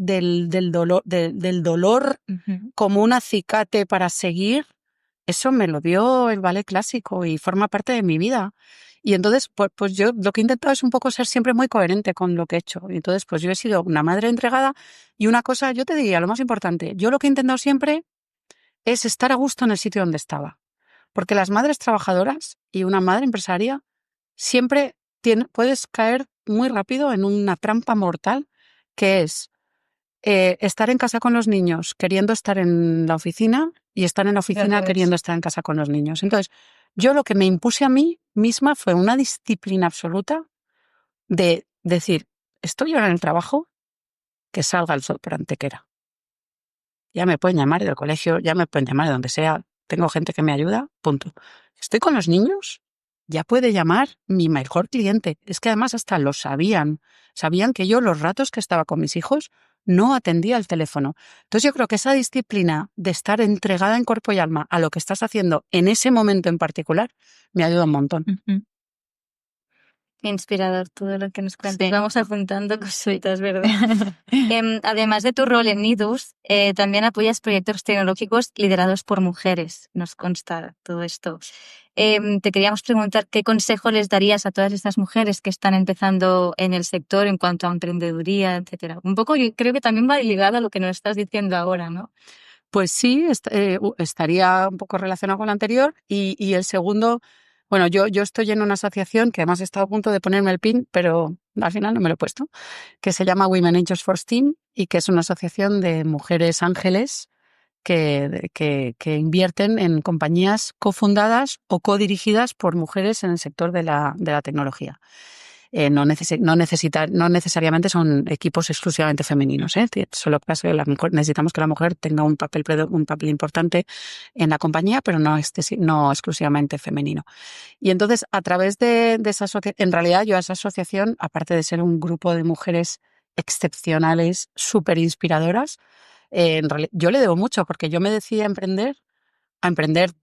dolor como un acicate para seguir, eso me lo dio el ballet clásico y forma parte de mi vida. Y entonces, pues yo lo que he intentado es un poco ser siempre muy coherente con lo que he hecho. Y entonces, pues yo he sido una madre entregada y una cosa, yo te diría, lo más importante, yo lo que he intentado siempre es estar a gusto en el sitio donde estaba. Porque las madres trabajadoras y una madre empresaria siempre puedes caer muy rápido en una trampa mortal que es estar en casa con los niños queriendo estar en la oficina y estar en la oficina queriendo estar en casa con los niños. Entonces, yo lo que me impuse a mí misma fue una disciplina absoluta de decir, estoy ahora en el trabajo, que salga el sol por Antequera. Ya me pueden llamar del colegio, ya me pueden llamar de donde sea, tengo gente que me ayuda, punto. Estoy con los niños, ya puede llamar mi mejor cliente. Es que además hasta lo sabían que yo los ratos que estaba con mis hijos no atendía el teléfono. Entonces yo creo que esa disciplina de estar entregada en cuerpo y alma a lo que estás haciendo en ese momento en particular me ayuda un montón. Qué inspirador todo lo que nos cuentas. Sí. Vamos apuntando cositas, ¿verdad? Además de tu rol en Nidus, también apoyas proyectos tecnológicos liderados por mujeres. Nos consta todo esto. Te queríamos preguntar qué consejo les darías a todas estas mujeres que están empezando en el sector en cuanto a emprendeduría, etcétera. Un poco, yo creo que también va ligado a lo que nos estás diciendo ahora, ¿no? Pues sí, estaría un poco relacionado con lo anterior. Y el segundo, bueno, yo estoy en una asociación que además he estado a punto de ponerme el pin, pero al final no me lo he puesto, que se llama Women Angels for STEAM y que es una asociación de mujeres ángeles que invierten en compañías cofundadas o codirigidas por mujeres en el sector de la tecnología. No necesariamente son equipos exclusivamente femeninos, ¿eh? Solo pasa que necesitamos que la mujer tenga un papel importante en la compañía, pero no exclusivamente femenino. Y entonces, a través de esa asociación, en realidad yo a esa asociación, aparte de ser un grupo de mujeres excepcionales, súper inspiradoras, en realidad, yo le debo mucho porque yo me decidí a emprender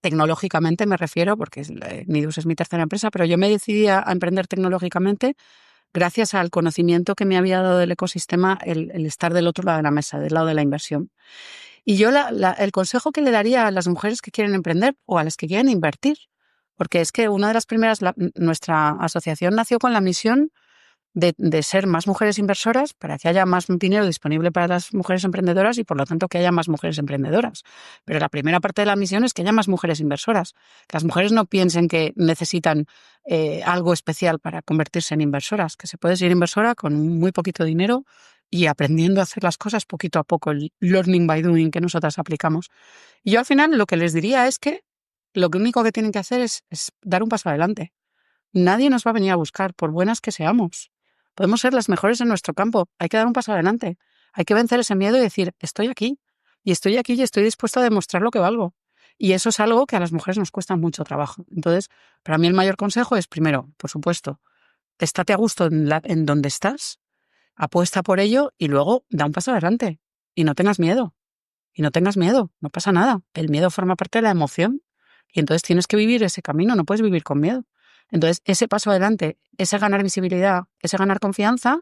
tecnológicamente, me refiero, porque Nidus es mi tercera empresa, pero yo me decidí a emprender tecnológicamente gracias al conocimiento que me había dado del ecosistema el estar del otro lado de la mesa, del lado de la inversión. Y yo el consejo que le daría a las mujeres que quieren emprender o a las que quieren invertir, porque es que una de las primeras, nuestra asociación nació con la misión de ser más mujeres inversoras para que haya más dinero disponible para las mujeres emprendedoras y por lo tanto que haya más mujeres emprendedoras. Pero la primera parte de la misión es que haya más mujeres inversoras. Que las mujeres no piensen que necesitan algo especial para convertirse en inversoras, que se puede ser inversora con muy poquito dinero y aprendiendo a hacer las cosas poquito a poco, el learning by doing que nosotras aplicamos. Y yo al final lo que les diría es que lo único que tienen que hacer es dar un paso adelante. Nadie nos va a venir a buscar, por buenas que seamos. Podemos ser las mejores en nuestro campo. Hay que dar un paso adelante. Hay que vencer ese miedo y decir, estoy aquí y estoy dispuesto a demostrar lo que valgo. Y eso es algo que a las mujeres nos cuesta mucho trabajo. Entonces, para mí el mayor consejo es, primero, por supuesto, estate a gusto en donde estás, apuesta por ello y luego da un paso adelante. Y no tengas miedo. No pasa nada. El miedo forma parte de la emoción. Y entonces tienes que vivir ese camino, no puedes vivir con miedo. Entonces, ese paso adelante, ese ganar visibilidad, ese ganar confianza,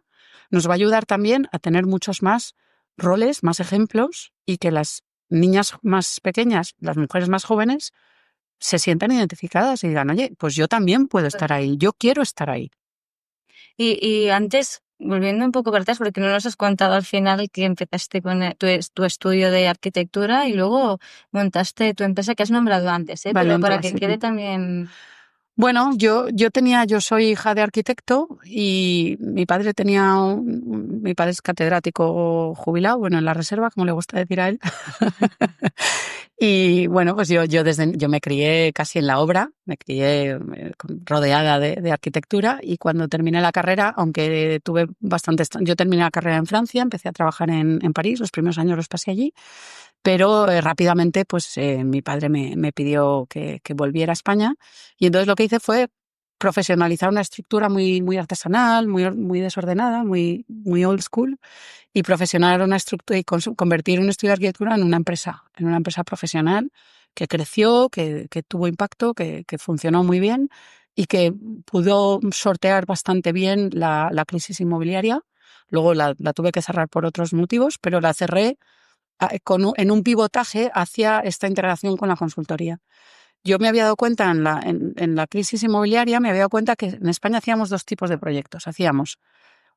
nos va a ayudar también a tener muchos más roles, más ejemplos y que las niñas más pequeñas, las mujeres más jóvenes, se sientan identificadas y digan, oye, pues yo también puedo estar ahí, yo quiero estar ahí. Y antes, volviendo un poco para atrás, porque no nos has contado al final que empezaste con tu estudio de arquitectura y luego montaste tu empresa que has nombrado antes, ¿eh? Pero para que quede también... Bueno, yo soy hija de arquitecto y mi padre es catedrático jubilado, bueno, en la reserva, como le gusta decir a él. Y bueno, pues yo me crié casi en la obra, me crié rodeada de arquitectura y cuando terminé la carrera, aunque yo terminé la carrera en Francia, empecé a trabajar en París, los primeros años los pasé allí. Pero rápidamente pues mi padre me pidió que volviera a España y entonces lo que hice fue profesionalizar una estructura muy artesanal, muy desordenada, muy old school y profesionalizar una estructura y convertir un estudio de arquitectura en una empresa profesional que creció, que tuvo impacto, que funcionó muy bien y que pudo sortear bastante bien la crisis inmobiliaria. Luego la tuve que cerrar por otros motivos, pero la cerré en un pivotaje hacia esta integración con la consultoría. Yo me había dado cuenta en la crisis inmobiliaria, me había dado cuenta que en España hacíamos dos tipos de proyectos. Hacíamos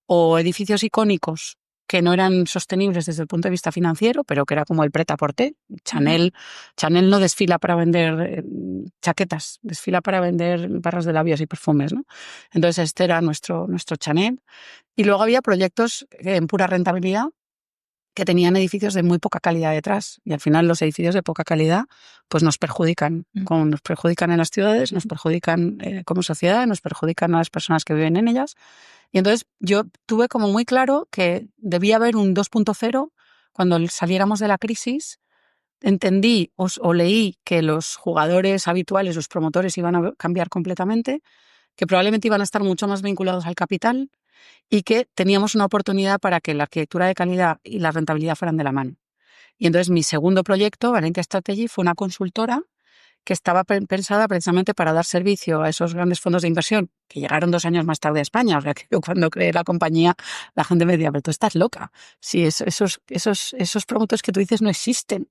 o edificios icónicos que no eran sostenibles desde el punto de vista financiero, pero que era como el prêt-à-porter. Chanel no desfila para vender chaquetas, desfila para vender barras de labios y perfumes, ¿no? Entonces este era nuestro Chanel. Y luego había proyectos en pura rentabilidad, que tenían edificios de muy poca calidad detrás. Y al final los edificios de poca calidad pues nos perjudican. Nos perjudican en las ciudades, nos perjudican como sociedad, nos perjudican a las personas que viven en ellas. Y entonces yo tuve como muy claro que debía haber un 2.0 cuando saliéramos de la crisis. Entendí o leí que los jugadores habituales, los promotores, iban a cambiar completamente, que probablemente iban a estar mucho más vinculados al capital y que teníamos una oportunidad para que la arquitectura de calidad y la rentabilidad fueran de la mano. Y entonces mi segundo proyecto, Valentia Strategy, fue una consultora que estaba pensada precisamente para dar servicio a esos grandes fondos de inversión que llegaron 2 años más tarde a España. O sea, que yo cuando creé la compañía, la gente me decía, pero tú estás loca. Si esos promotores que tú dices no existen.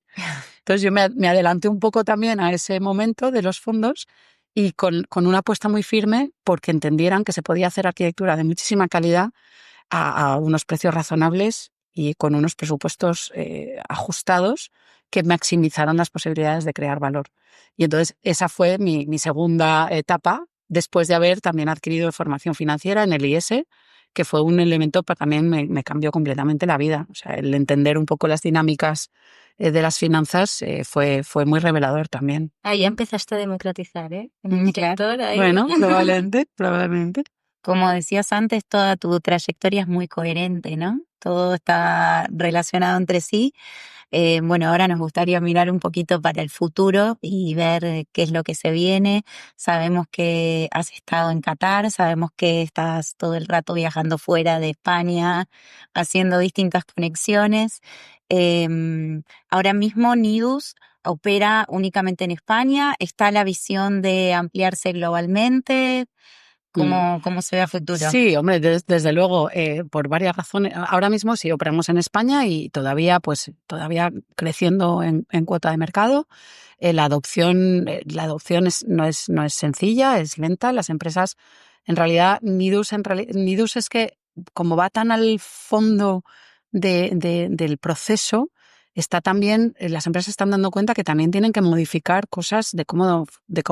Entonces yo me adelanté un poco también a ese momento de los fondos y con una apuesta muy firme porque entendieran que se podía hacer arquitectura de muchísima calidad a unos precios razonables y con unos presupuestos ajustados que maximizaran las posibilidades de crear valor. Y entonces esa fue mi segunda etapa, después de haber también adquirido formación financiera en el IES que fue un elemento que también me cambió completamente la vida. O sea, el entender un poco las dinámicas de las finanzas fue muy revelador también. Ahí empezaste a democratizar, ¿eh? En el Claro. sector, ahí. Bueno, probablemente. Como decías antes, toda tu trayectoria es muy coherente, ¿no? Todo está relacionado entre sí. Bueno, ahora nos gustaría mirar un poquito para el futuro y ver qué es lo que se viene. Sabemos que has estado en Qatar, sabemos que estás todo el rato viajando fuera de España, haciendo distintas conexiones. Ahora mismo Nidus opera únicamente en España. ¿Está la visión de ampliarse globalmente? ¿Cómo se ve a futuro? Sí, hombre, desde luego, por varias razones. Ahora mismo sí operamos en España y todavía creciendo en cuota de mercado. La adopción no es sencilla, es lenta. Las empresas, en realidad, Nidus es que como va tan al fondo del proceso, está también, las empresas están dando cuenta que también tienen que modificar cosas de cómo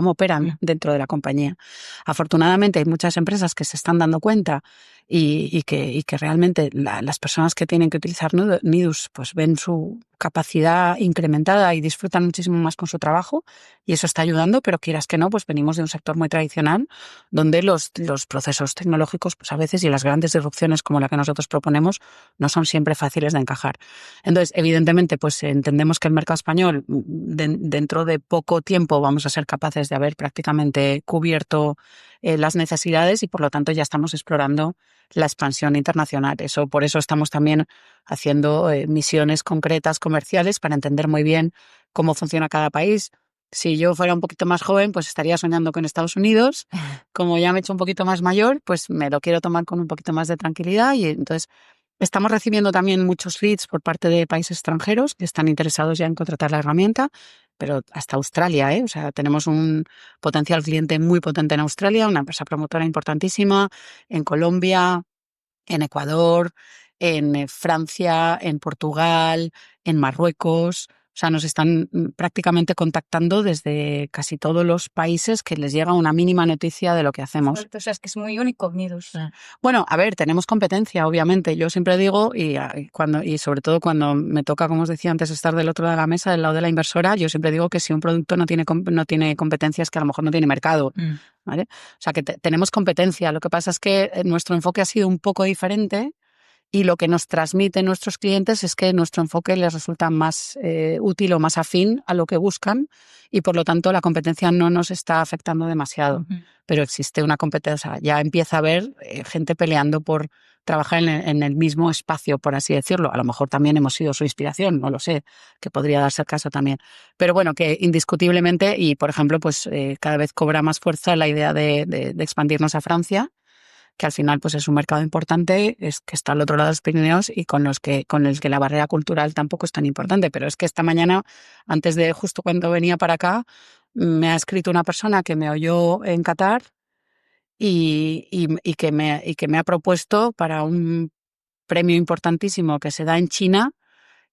operan dentro de la compañía. Afortunadamente hay muchas empresas que se están dando cuenta y que realmente las personas que tienen que utilizar Nidus pues ven su capacidad incrementada y disfrutan muchísimo más con su trabajo, y eso está ayudando, pero quieras que no, pues venimos de un sector muy tradicional donde los procesos tecnológicos pues a veces, y las grandes disrupciones como la que nosotros proponemos, no son siempre fáciles de encajar. Entonces, evidentemente, pues entendemos que el mercado español dentro de poco tiempo vamos a ser capaces de haber prácticamente cubierto las necesidades, y por lo tanto ya estamos explorando la expansión internacional. Por eso estamos también haciendo misiones concretas comerciales para entender muy bien cómo funciona cada país. Si yo fuera un poquito más joven, pues estaría soñando con Estados Unidos. Como ya me he hecho un poquito más mayor, pues me lo quiero tomar con un poquito más de tranquilidad, y entonces estamos recibiendo también muchos leads por parte de países extranjeros que están interesados ya en contratar la herramienta, pero hasta Australia, ¿eh? O sea, tenemos un potencial cliente muy potente en Australia, una empresa promotora importantísima, en Colombia, en Ecuador, en Francia, en Portugal, en Marruecos. O sea, nos están prácticamente contactando desde casi todos los países que les llega una mínima noticia de lo que hacemos. O sea, es que es muy único Nidus. Bueno, a ver, tenemos competencia, obviamente. Yo siempre digo, y sobre todo cuando me toca, como os decía antes, estar del otro lado de la mesa, del lado de la inversora, yo siempre digo que si un producto no tiene competencia es que a lo mejor no tiene mercado. ¿Vale? O sea, que tenemos competencia. Lo que pasa es que nuestro enfoque ha sido un poco diferente, y lo que nos transmiten nuestros clientes es que nuestro enfoque les resulta más útil o más afín a lo que buscan, y por lo tanto la competencia no nos está afectando demasiado. Pero existe una competencia, ya empieza a haber gente peleando por trabajar en el mismo espacio, por así decirlo. A lo mejor también hemos sido su inspiración, no lo sé, que podría darse el caso también. Pero bueno, que indiscutiblemente, y por ejemplo, pues cada vez cobra más fuerza la idea de expandirnos a Francia, que al final pues es un mercado importante, es que está al otro lado de los Pirineos, y con el que la barrera cultural tampoco es tan importante. Pero es que esta mañana, justo cuando venía para acá, me ha escrito una persona que me oyó en Qatar y que me ha propuesto para un premio importantísimo que se da en China,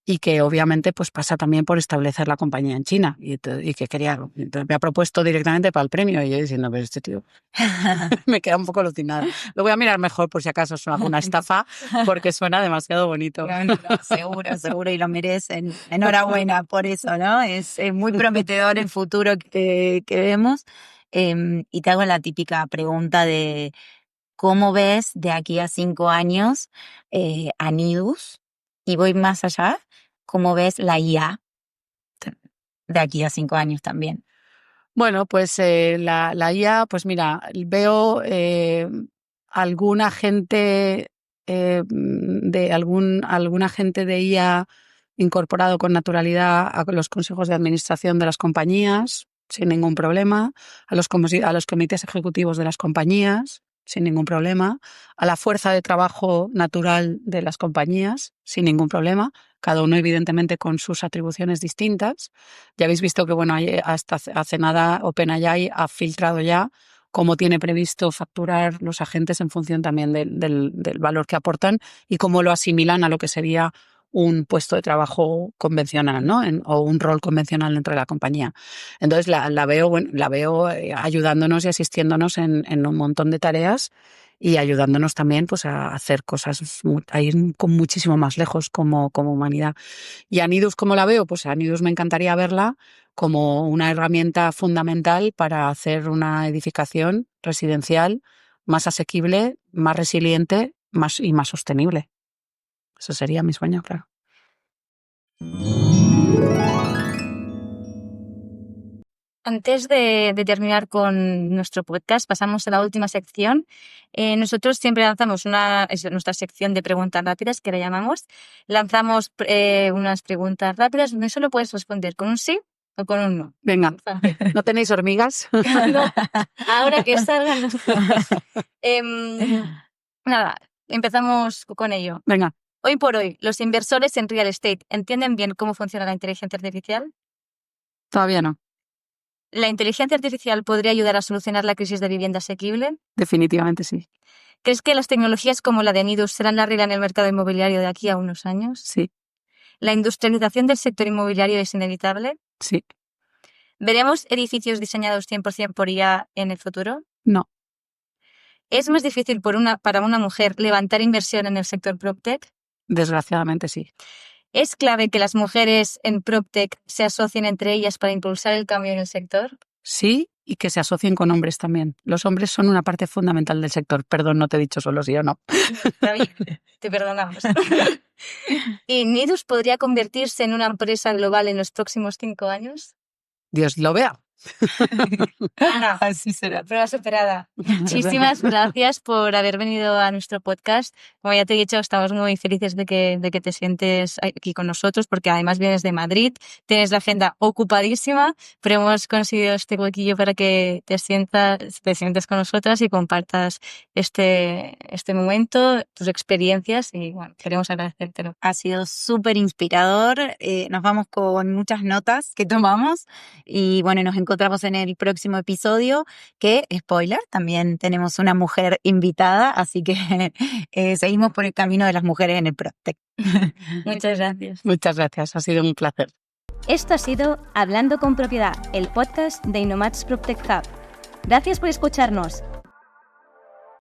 y que obviamente pues pasa también por establecer la compañía en China, y que entonces me ha propuesto directamente para el premio, y yo diciendo, pero este tío me queda un poco alucinada. Lo voy a mirar mejor por si acaso es una estafa, porque suena demasiado bonito. No, seguro, y lo merecen. Enhorabuena por eso, ¿no? Es muy prometedor el futuro que vemos. Y te hago la típica pregunta de ¿cómo ves de aquí a 5 años a Nidus? Y voy más allá, ¿cómo ves la IA de aquí a 5 años también? Bueno, pues la IA, pues mira, veo alguna gente alguna gente de IA incorporado con naturalidad a los consejos de administración de las compañías, sin ningún problema, a los comités ejecutivos de las compañías, sin ningún problema, a la fuerza de trabajo natural de las compañías, sin ningún problema, cada uno evidentemente con sus atribuciones distintas. Ya habéis visto que bueno, hasta hace nada OpenAI ha filtrado ya cómo tiene previsto facturar los agentes en función también del valor que aportan, y cómo lo asimilan a lo que sería un puesto de trabajo convencional, ¿no? O un rol convencional dentro de la compañía. Entonces la veo ayudándonos y asistiéndonos en un montón de tareas, y ayudándonos también pues, a hacer cosas, a ir muchísimo más lejos como humanidad. Y a Nidus, ¿cómo la veo? Pues a Nidus me encantaría verla como una herramienta fundamental para hacer una edificación residencial más asequible, más resiliente y más sostenible. Eso sería mi sueño, claro. Antes de terminar con nuestro podcast, pasamos a la última sección. Nosotros siempre lanzamos nuestra sección de preguntas rápidas, que la llamamos. Lanzamos unas preguntas rápidas donde solo puedes responder con un sí o con un no. Venga, ¿no tenéis hormigas? No, ahora que salgan. Nada, empezamos con ello. Venga. Hoy por hoy, ¿los inversores en real estate entienden bien cómo funciona la inteligencia artificial? Todavía no. ¿La inteligencia artificial podría ayudar a solucionar la crisis de vivienda asequible? Definitivamente sí. ¿Crees que las tecnologías como la de Nidus serán la regla en el mercado inmobiliario de aquí a unos años? Sí. ¿La industrialización del sector inmobiliario es inevitable? Sí. ¿Veremos edificios diseñados 100% por IA en el futuro? No. ¿Es más difícil para una mujer levantar inversión en el sector PropTech? Desgraciadamente sí. ¿Es clave que las mujeres en PropTech se asocien entre ellas para impulsar el cambio en el sector? Sí, y que se asocien con hombres también. Los hombres son una parte fundamental del sector. Perdón, no te he dicho solo sí o no. Está bien, te perdonamos. ¿Y Nidus podría convertirse en una empresa global en los próximos 5 años? Dios lo vea. Ana, Así será. prueba superada. Muchísimas gracias por haber venido a nuestro podcast. Como ya te he dicho, estamos muy felices de que te sientes aquí con nosotros, porque además vienes de Madrid, tienes la agenda ocupadísima, pero hemos conseguido este huequillo para que te sientes con nosotras y compartas este momento, tus experiencias, y bueno, queremos agradecértelo. Ha sido súper inspirador. Nos vamos con muchas notas que tomamos y bueno, nos encontramos en el próximo episodio que, spoiler, también tenemos una mujer invitada, así que seguimos por el camino de las mujeres en el PropTech. Muchas gracias. Muchas gracias, ha sido un placer. Esto ha sido Hablando con Propiedad, el podcast de Innomatch PropTech Hub. Gracias por escucharnos.